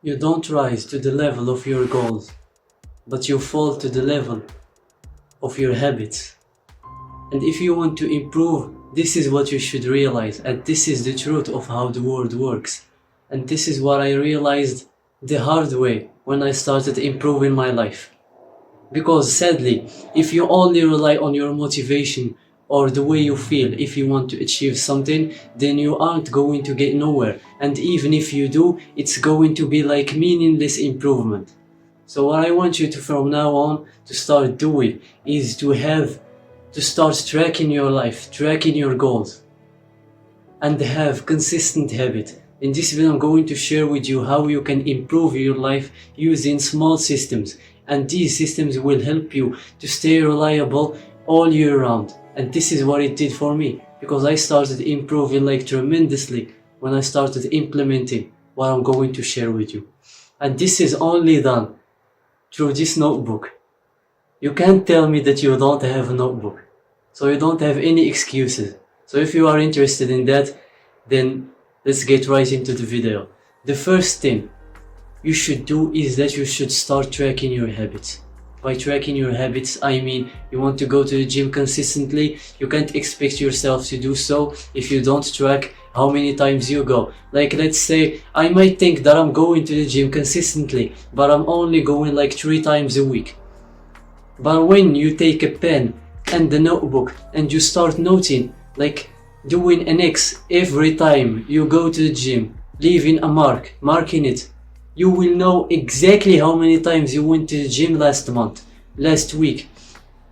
You don't rise to the level of your goals, but you fall to the level of your habits. And if you want to improve, this is what you should realize, and this is the truth of how the world works. And this is what I realized the hard way when I started improving my life. Because sadly, if you only rely on your motivation or the way you feel if you want to achieve something, then you aren't going to get nowhere. And even if you do, it's going to be like meaningless improvement. So what I want you to from now on to start doing is to start tracking your life, tracking your goals, and have consistent habit. In this video I'm going to share with you how you can improve your life using small systems, and these systems will help you to stay reliable all year round. And this is what it did for me, because I started improving like tremendously when I started implementing what I'm going to share with you. And this is only done through this notebook. You can't tell me that you don't have a notebook, so you don't have any excuses. So if you are interested in that, then let's get right into the video. The first thing you should do is that you should start tracking your habits. By tracking your habits, I mean you want to go to the gym consistently. You can't expect yourself to do so if you don't track how many times you go. Like, let's say I might think that I'm going to the gym consistently, but I'm only going like 3 times a week. But when you take a pen and the notebook and you start noting, like doing an X every time you go to the gym, leaving a mark, marking it, you will know exactly how many times you went to the gym last month, last week,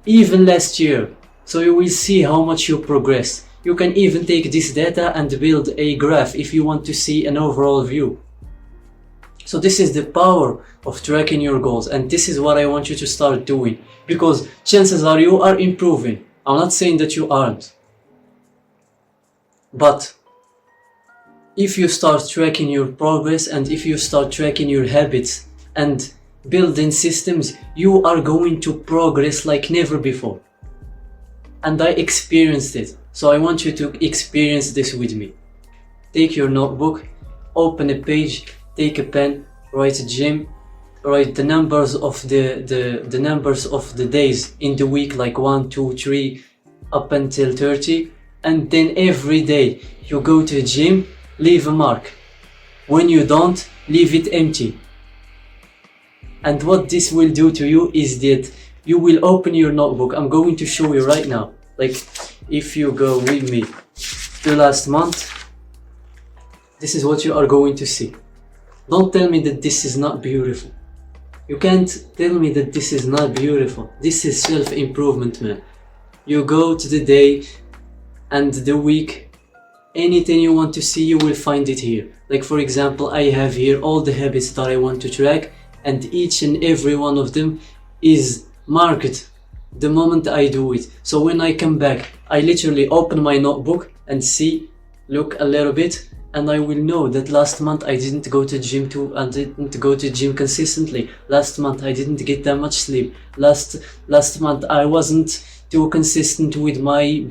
even last year. So you will see how much you progress. You can even take this data and build a graph if you want to see an overall view. So this is the power of tracking your goals, and this is what I want you to start doing, because chances are you are improving. I'm not saying that you aren't, but if you start tracking your progress and if you start tracking your habits and building systems, you are going to progress like never before. And I experienced it, so I want you to experience this with me. Take your notebook, open a page, take a pen, write gym, write the numbers of the numbers of the days in the week, like 1, 2, 3 up until 30, and then every day you go to the gym, leave a mark. When you don't, leave it empty. And what this will do to you is that you will open your notebook. I'm going to show you right now. Like, if you go with me to last month, this is what you are going to see. Don't tell me that this is not beautiful. You can't tell me that this is not beautiful. This is self-improvement, man. You go to the day and the week, anything you want to see, you will find it here. Like, for example, I have here all the habits that I want to track, and each and every one of them is marked the moment I do it. So when I come back, I literally open my notebook and see, look a little bit, and I will know that last month I didn't go to gym consistently. Last month I didn't get that much sleep. Last month I wasn't too consistent with my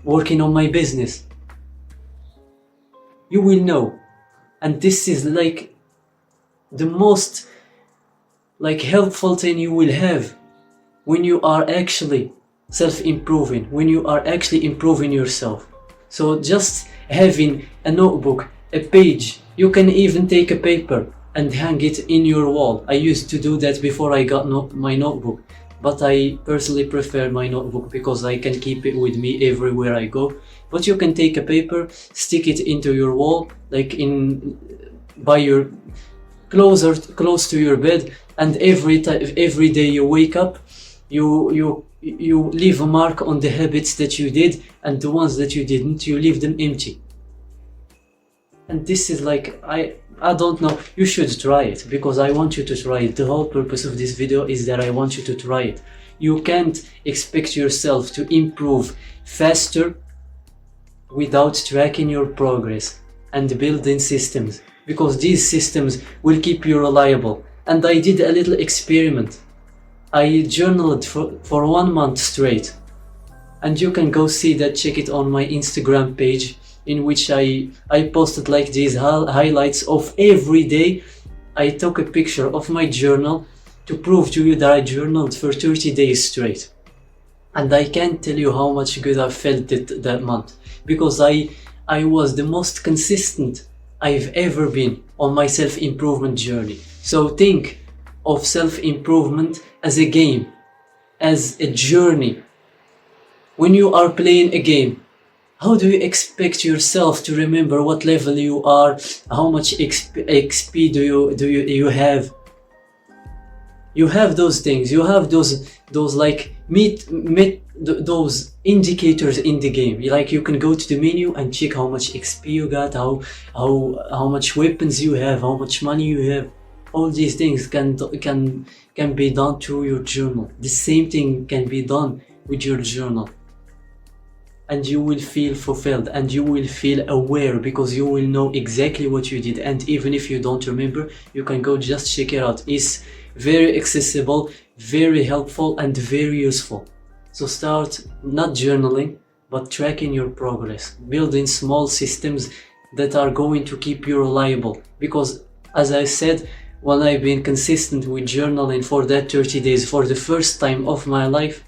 working on my business. You will know. And this is like the most like helpful thing you will have when you are actually self-improving, when you are actually improving yourself. So just having a notebook, a page, you can even take a paper and hang it in your wall. I used to do that before I got my notebook, but I personally prefer my notebook because I can keep it with me everywhere I go. But you can take a paper, stick it into your wall, like by your close to your bed, and every day you wake up, you leave a mark on the habits that you did, and the ones that you didn't, you leave them empty. And this is like, I don't know, you should try it, because I want you to try it. The whole purpose of this video is that I want you to try it. You can't expect yourself to improve faster without tracking your progress and building systems, because these systems will keep you reliable. And I did a little experiment. I journaled for 1 month straight, and you can go see that, check it on my Instagram page, in which I posted like these highlights of every day I took a picture of my journal to prove to you that I journaled for 30 days straight. And I can't tell you how much good I felt that month, because I was the most consistent I've ever been on my self-improvement journey. So think of self-improvement as a game, as a journey. When you are playing a game, how do you expect yourself to remember what level you are, how much XP do you have? You have those things, you have those like those indicators in the game. Like you can go to the menu and check how much XP you got, how much weapons you have, how much money you have. All these things can be done through your journal. The same thing can be done with your journal. And you will feel fulfilled and you will feel aware, because you will know exactly what you did. And even if you don't remember, you can go just check it out. It's very accessible, very helpful, and very useful. So start not journaling, but tracking your progress, building small systems that are going to keep you reliable. Because as I said, when I've been consistent with journaling for that 30 days for the first time of my life,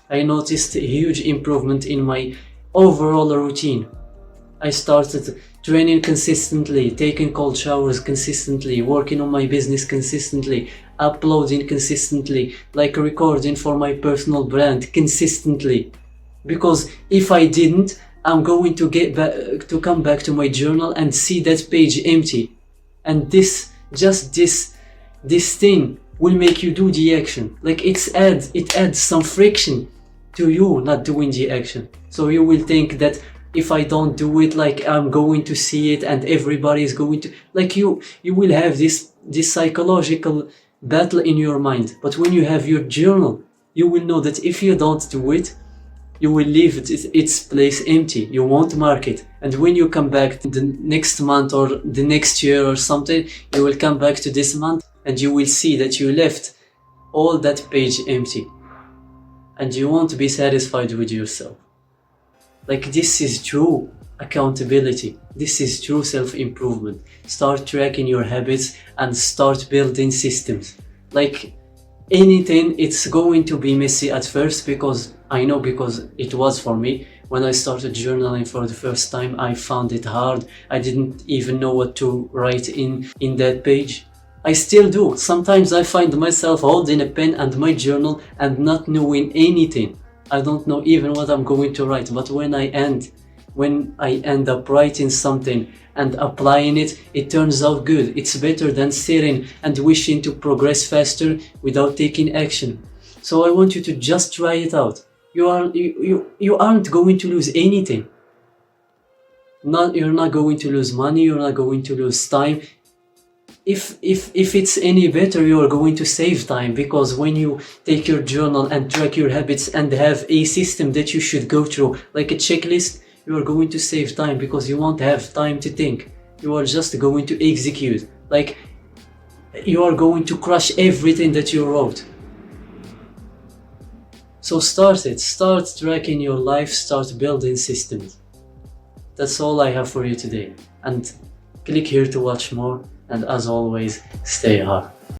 I noticed a huge improvement in my overall routine. I started training consistently, taking cold showers consistently, working on my business consistently, uploading consistently, like recording for my personal brand consistently. Because if I didn't, I'm going to come back to my journal and see that page empty. And this thing will make you do the action. Like it adds some friction to you not doing the action. So you will think that if I don't do it, like I'm going to see it and everybody is going to, like you will have this psychological battle in your mind. But when you have your journal, you will know that if you don't do it, you will leave its place empty. You won't mark it. And when you come back the next month or the next year or something, you will come back to this month and you will see that you left all that page empty. And you won't be satisfied with yourself. Like, this is true accountability. This is true self-improvement. Start tracking your habits and start building systems. Like anything, it's going to be messy at first, because I know, because it was for me. When I started journaling for the first time, I found it hard. I didn't even know what to write in that page. I still do. Sometimes I find myself holding a pen and my journal and not knowing anything. I don't know even what I'm going to write, but when I end up writing something and applying it, it turns out good. It's better than sitting and wishing to progress faster without taking action. So I want you to just try it out. You aren't going to lose anything. You're not going to lose money, you're not going to lose time. If it's any better, you are going to save time, because when you take your journal and track your habits and have a system that you should go through, like a checklist, you are going to save time, because you won't have time to think. You are just going to execute. Like, you are going to crush everything that you wrote. So start tracking your life, start building systems. That's all I have for you today. And click here to watch more. And as always, stay hard.